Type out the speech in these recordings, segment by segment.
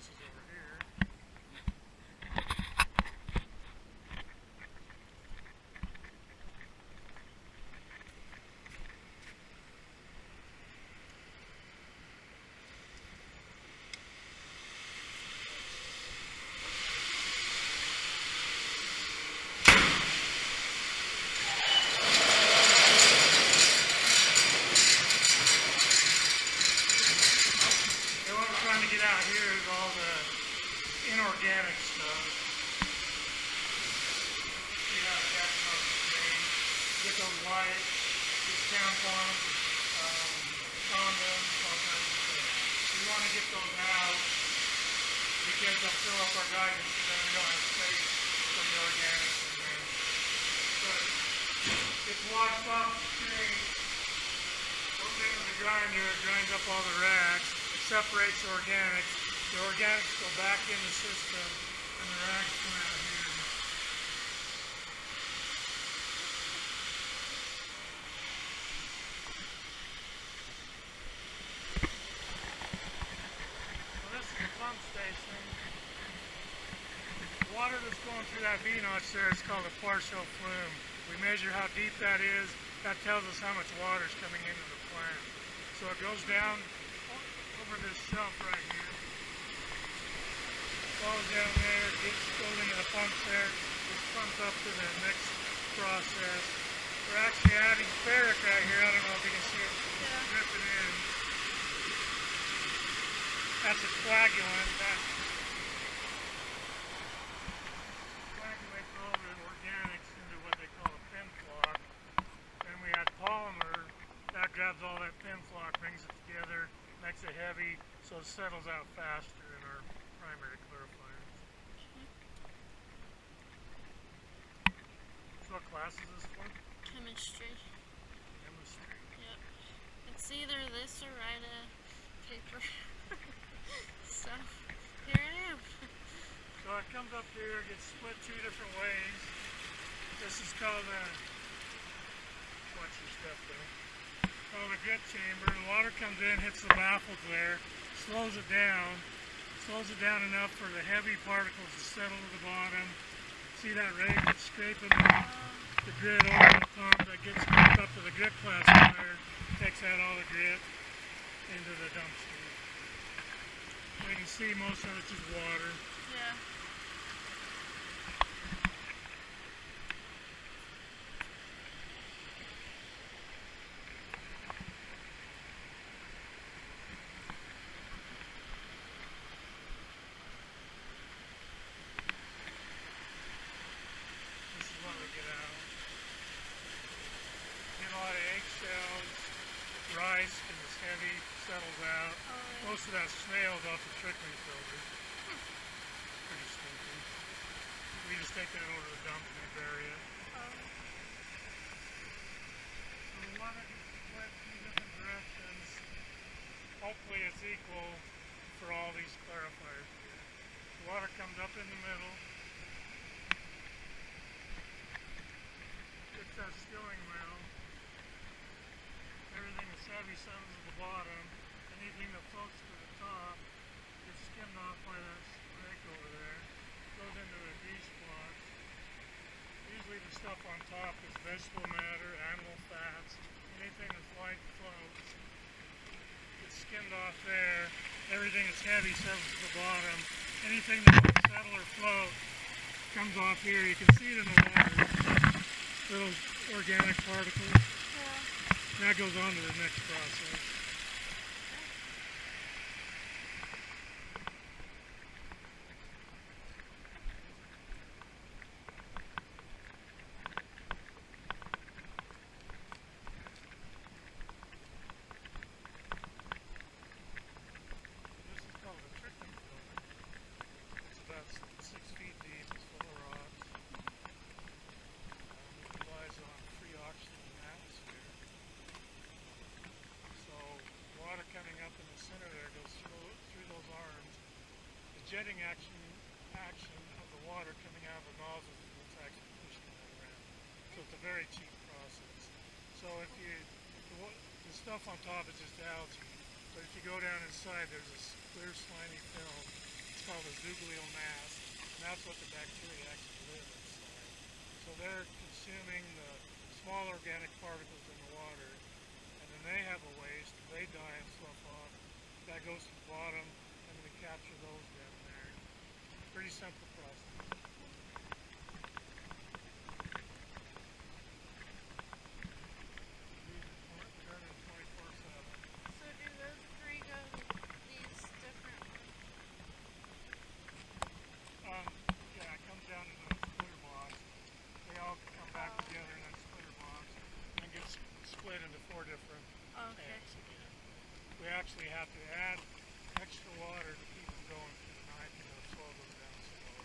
choices over here. Trying to get out here is all the inorganic stuff. See how it gets on the screen. Get those wipes, get tampons, condoms, all kinds of stuff. We want to get those out because they'll fill up our guidance and then we don't have space for the organics in there. But it's washed off the screen, goes into the grinder, it grinds up all the rags. Separates the organics. The organics go back in the system and the rags come out here. So this is the pump station. The water that's going through that V-notch there is called a partial flume. We measure how deep that is. That tells us how much water is coming into the plant. So it goes down over this shelf right here, falls down there, goes into the pumps there, gets pumped up to the next process. We're actually adding ferric right here. I don't know if you can see it dripping in. That's a coagulant. That coagulates all the organics into what they call a pin flock. Then we add polymer. That grabs all that pin flock, brings it together, makes it heavy, so it settles out faster in our primary clarifiers. So what class is this for? Chemistry. Chemistry. Yep. It's either this or write a paper. So, here I am. So it comes up here, gets split two different ways. This is called a, watch your step there. Called a grit chamber. The water comes in, hits the baffles there, slows it down enough for the heavy particles to settle to the bottom. See that rake that's scraping the grit over the pump that gets pumped up to the grit classifier, takes out all the grit into the dumpster. You can see most of it's just water. Yeah. Rice, because it's heavy, settles out. Most of that snails off the trickling filter. Pretty stinky. We just take that over to the dump and bury it. So the water gets split two different directions. Hopefully it's equal for all these clarifiers here. The water comes up in the middle. It's that stilling well. Everything that's heavy settles at the bottom. Anything that floats to the top gets skimmed off by that rake over there. Goes into the grease blocks. Usually the stuff on top is vegetable matter, animal fats, anything that's light floats. Gets skimmed off there. Everything that's heavy settles at the bottom. Anything that won't settle or float comes off here. You can see it in the water. Little organic particles. That goes on to the next process. This is called a trickling filter. It's about 6 feet deep. It's full of rocks. It relies on free oxygen in the atmosphere. So water coming up in the center there goes through those arms. The jetting action of the water coming out of the nozzles is what's actually pushing that around. So it's a very cheap process. So if the stuff on top is just algae, but if you go down inside, there's this clear slimy film. It's It's called a zoogliomass, and that's what the bacteria actually live inside. So they're consuming the small organic particles in the water, and then they have a waste. They die and slough off. That goes to the bottom, and we capture those down there. Pretty simple process. So do those three go to these different ones? Yeah, it comes down to the splitter blocks. They all come back together in that splitter box and get split into 4 different tanks again. We actually have to add extra water to keep them going through the night because the flow goes down slow.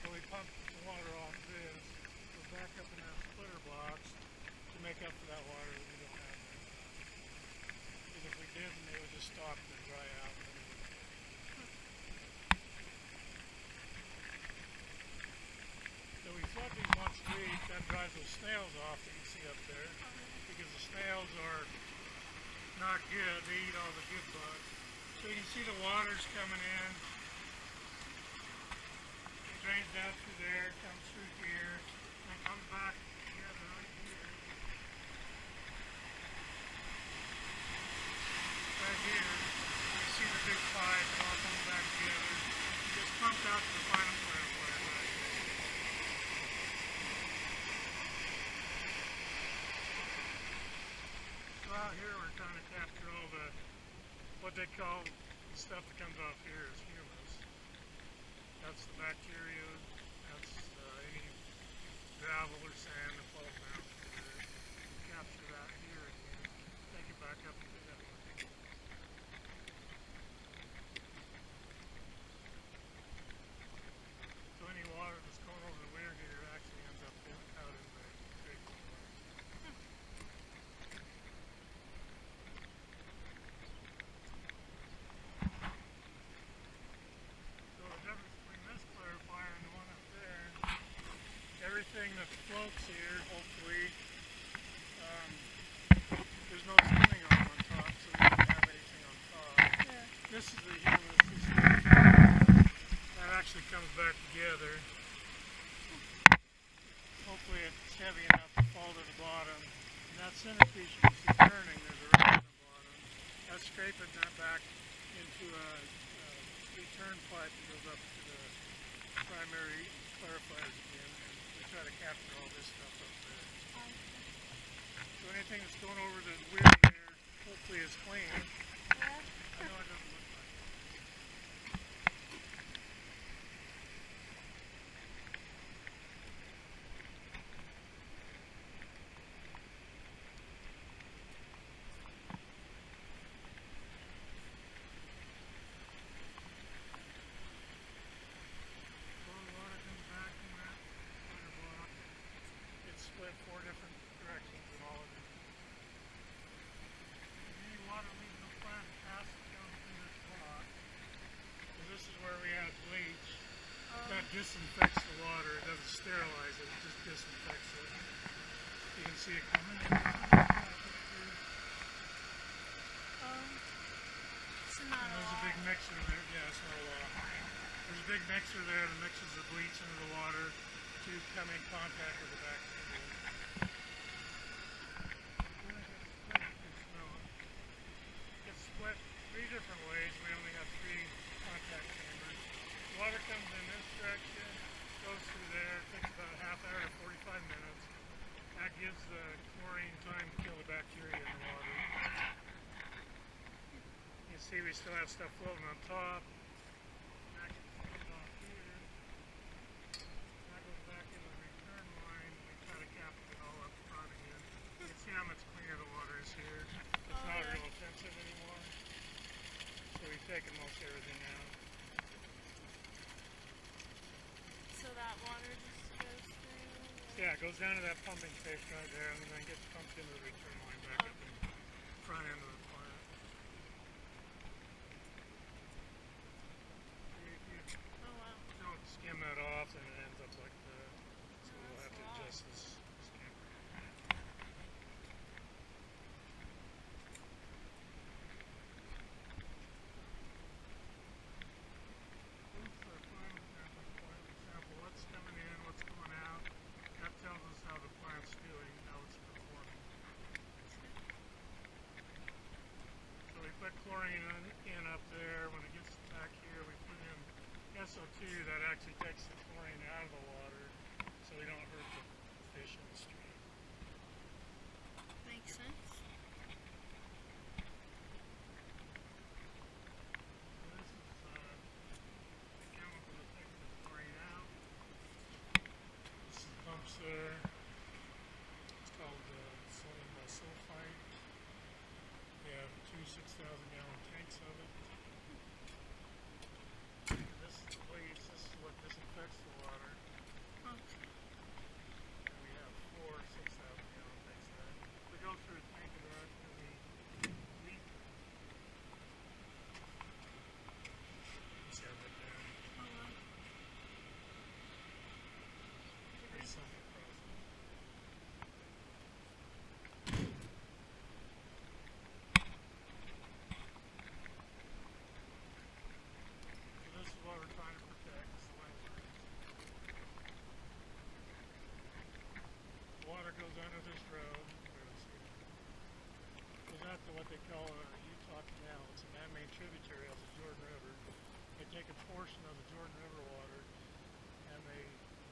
So we pump the water off this, goes back up in that splitter box to make up for that water that we don't have right now. Because if we didn't, it would just stop and dry out. So we flood these once a week. That drives those snails off that you see up there. Because the snails are not good. They eat all the good bugs. So you can see the water's coming in. It drains down through there, comes through here, and comes back together right here. Right here, you see the big pipe all coming back together. It gets pumped out to the final clarifier right here. So out here we're trying to capture all the, what they call the stuff that comes off here is humus. That's the bacteria, that's any gravel or sand that falls down through there. We capture that here again, take it back up to the network. So any water that's going over the weir here actually ends up out in the creek somewhere. So the difference between this clarifier and the one up there, everything that floats here, hopefully, there's no skimming on top, so we don't have anything on top. Yeah. This is the humus. That actually comes back together. Hopefully it's heavy enough to fall to the bottom. And that centrifuge you can see turning, there's a ring on the bottom. That's scraping that back into a return pipe that goes up to the primary clarifiers again. And we try to capture all this stuff up there. So anything that's going over the weir there, hopefully is clean. Yeah. I know it doesn't look like it. Split 4 different directions in all of it. Any water leaving the plant has to come through this block. Because this is where we add bleach. That disinfects the water. It doesn't sterilize it, it just disinfects it. You can see it coming in. There's a big mixer there. Yeah, it's not a lot. There's a big mixer there that mixes the bleach into the water to come in contact with the bacteria. It's split 3 different ways. We only have 3 contact chambers. Water comes in this direction, goes through there, it takes about a half hour to 45 minutes. That gives the chlorine time to kill the bacteria in the water. You see we still have stuff floating on top. That gets pulled off here. That goes back in the return line. We try to cap it all up front again. You can see how much cleaner the water is here. It's not real offensive anymore. So we've taken most everything out. So that water just goes through? Yeah, it goes down to that pumping station right there and then gets pumped into the return line back up in the front end of the plant. Oh wow. Don't skim that off and it ends up like that. So we'll have to adjust this skimmer. so we don't hurt the fish in the stream. Makes sense. This is the chemical that takes the chlorine out. This is the pumps there. It's called sodium bisulfite. We have two 6,000-gallon tanks of it. And this is the bleach. This is what disinfects the water. Okay. And we have four 6,000-gallon tanks of that. We go through a tank of that every week. Let's have it there. Oh well. Pretty simple process. So this is what we're trying to protect, is the landscape. The water goes under this road. Goes out to what they call a Utah Canal. It's a man-made tributary of the Jordan River. They take a portion of the Jordan River water and they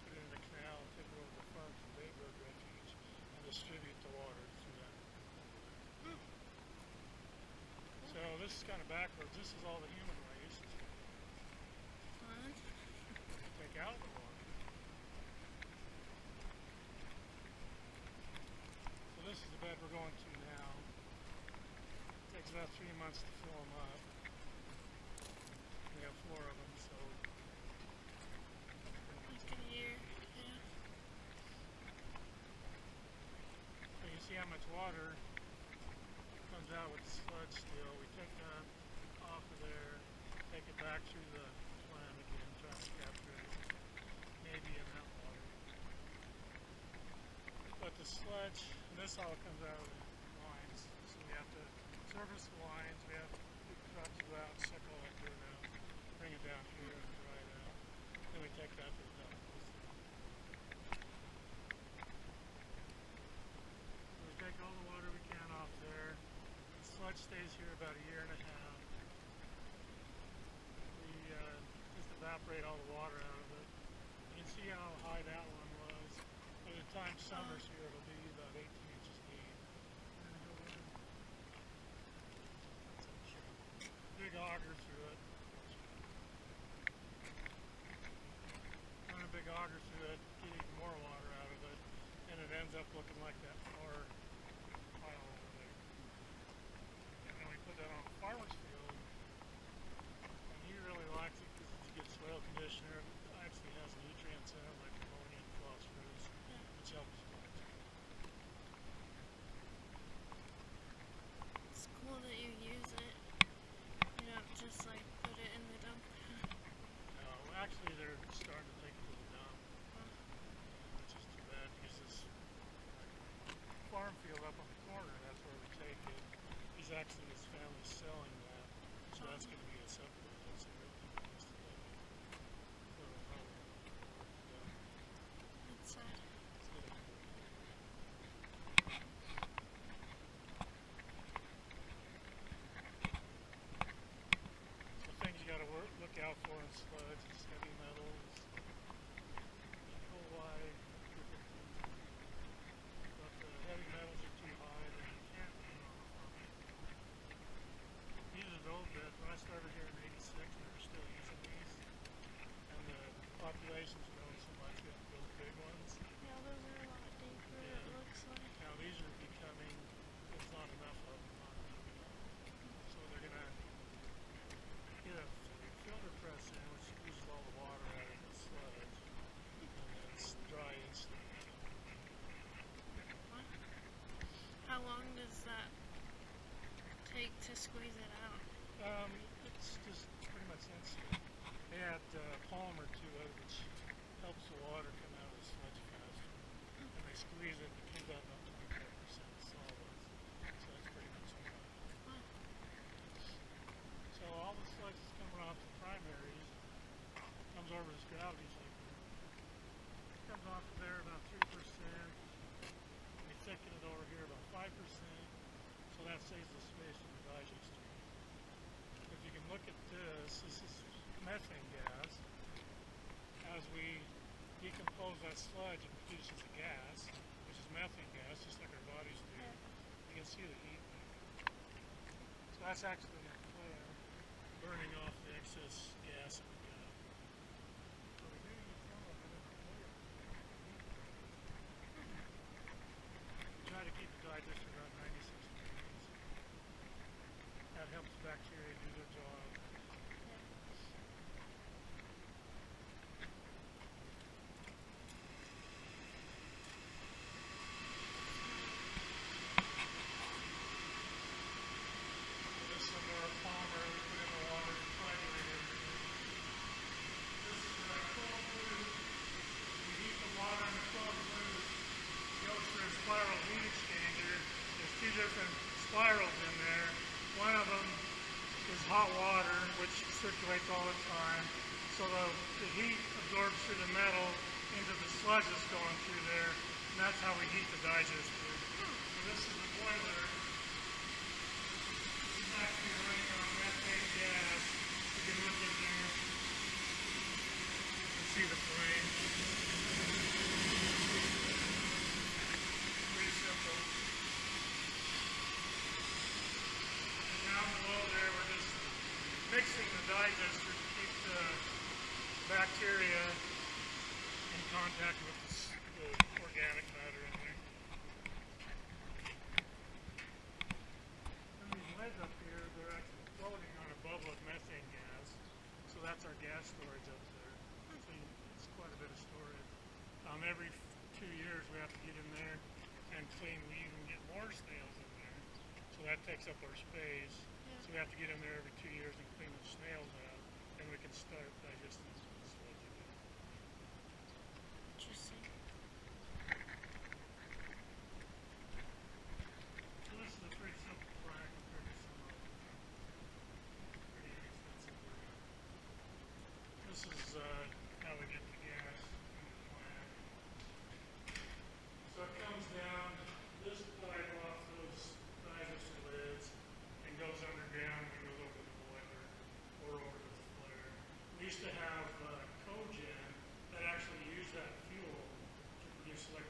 put it in the canal and take it over to Ferns and Baybird Refuge and distribute the water through that. So this is kind of backwards. This is all the human waste. Fun. Take out the water. So this is the bed we're going to now. It takes about 3 months to fill them up. We have 4 of them, so Like a year. Yeah. so you see how much water comes out with the sludge still. We take that off of there, take it back through the plant again, try to capture it, maybe in that water. But the sludge, and this all comes out of the lines, so we have to service the lines. We have trucks go out and suck all that dirt out, bring it down here and dry it out. Then we take that to the dump. We take all the water we can off there. The sludge stays here about a year and a half. We just evaporate all the water out of it. You can see how high that one was. By the time summer's here, it'll be about 18 inches deep. Big auger through it. Run a big auger through it, get even more water out of it, and it ends up looking like that far pile over there. And then we put that on a farmer's field, and he really likes it because it's a good soil conditioner. It actually has nutrients in it like ammonia and phosphorus, which helps plants grow. It's cool that you use it. You don't just like put it in the dump. Actually, they're starting to take it to the dump, which is too bad because this farm field up on the corner, that's where we take it. He's actually, his family's selling that, so that's going to be a separate. That's a really good place to live. So, It's sad. So things you got to look out for in sludge is heavy metals, E. coli. But the heavy metals are too high, then you can't run on the farm. These are the old beds. When I started here in '86, we were still using these, and the population's grown so much. We have to build big ones. Yeah, those are a lot deeper, it looks like. Now these are becoming, there's not enough of them, not deep enough. So they're going to get a filter press in, which squeezes all the water out of the sludge, and then it's dry instantly. What? How long does that take to squeeze it out? It's just pretty much instant. They add polymer to it, which helps the water come out of the sludge faster. And they squeeze it, and it comes out about 25% solids. So that's pretty much enough. What? So all the sludge that's coming off the primaries comes over this gravity shaker. It comes off of there about 3%. We thicken it over here about 5%. So that saves the space in the digest stream. If you can look at this is methane gas. As we decompose that sludge and produces a gas, which is methane gas, just like our bodies do. You can see the heat there. So that's actually a flare burning off the excess gas that we got. So we do use some of it in the flare. Try to keep the digester around 96 degrees. That helps bacteria do their job. This is a more polymer we put in the water to coagulate everything. This is a cold flue. We heat the water in the cold flue. It goes through a spiral heat exchanger. There's two different spirals in there. One of them is hot water, which circulates all the time. So the heat absorbs through the metal into the sludge that's going through there, and that's how we heat the digester. So this is the boiler. This is actually running on methane gas. You can look in there and see the flame. Pretty simple. And down below there, we're just mixing the digester to keep the bacteria in contact with the organic matter in there. And these leads up here, they're actually floating on a bubble of methane gas. So that's our gas storage up there. So it's quite a bit of storage. Every 2 years we have to get in there and clean. We even get more snails in there. So that takes up our space. So we have to get in there every 2 years and clean the snails out. And we can start digesting the sludge again. Interesting. So this is a pretty simple frac compared to some of them. Pretty inexpensive work. This is how we get the gas in the plant. So it comes down this pipe off those digester lids and goes underground and goes over the boiler or over to the flare. We used to have cogen that actually used that fuel to produce electricity.